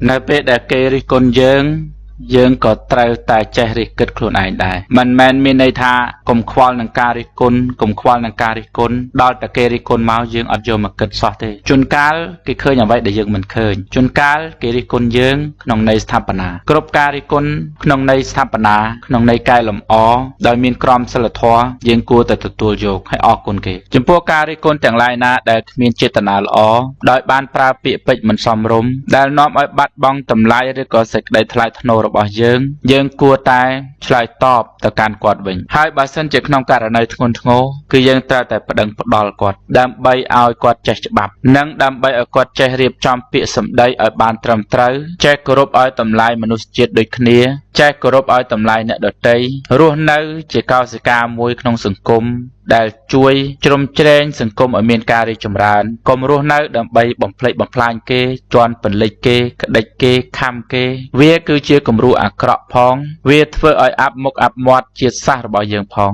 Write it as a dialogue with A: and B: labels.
A: នៅពេលដែលគេរិះគន់យើងក៏ត្រូវតែចេះរិះគិតខ្លួនឯងដែរមិនមែនមានន័យថាកុំខ្វល់នឹងការរិះគន់កុំខ្វល់នឹងការរិះគន់ដល់តែគេរិះគន់មកយើងអត់យកមកគិតសោះទេជួនកាលគេឃើញអ្វីដែលយើងមិនឃើញជួនកាលគេរិះគន់យើងក្នុងន័យស្ថាបនាគ្រប់ការរិះគន់ក្នុងន័យស្ថាបនាក្នុងន័យកែលម្អដោយមានក្រមសីលធម៌យើងគួរតែទទួលយកហើយអរគុណគេចំពោះការរិះគន់ទាំងឡាយណាដែលគ្មានចេតនាល្អដោយបានប្រើពាក្យពេចន៍មិនសមរម្យដែលនាំឲ្យបាត់បង់តម្លៃឬក៏សេចក្តីថ្លៃថ្នូររបស់យើងគួរតែឆ្លើយតបទៅកាន់គាត់វិញហើយបើសិនជាក្នុងករណីធ្ងន់ធ្ងរគឺយើងត្រូវតែប្តឹងផ្តល់គាត់ដើម្បីឲ្យគាត់ចេះច្បាប់និងដើម្បីឲ្យគាត់ចេះរៀបចំពាក្យសម្ដីឲ្យបានត្រឹមត្រូវចេះគោរពឲ្យតម្លៃមនុស្សជាតិដូចគ្នាចេះគោរពឲ្យតម្លៃអ្នកដទៃរស់នៅជាកោសិកាមួយក្នុងសង្គមដែលជួយជ្រោមជ្រែងសង្គមឲ្យមានការរីកចម្រើនកុំរស់នៅដើម្បីបំផ្លិចបំផ្លាញគេជន់ពន្លិចគេក្តិចគេខំគេវាគឺជាគំរូអាក្រក់ផងវាធ្វើឲ្យអាប់មុខអាប់មាត់ជាតិសាសន៍របស់យើងផង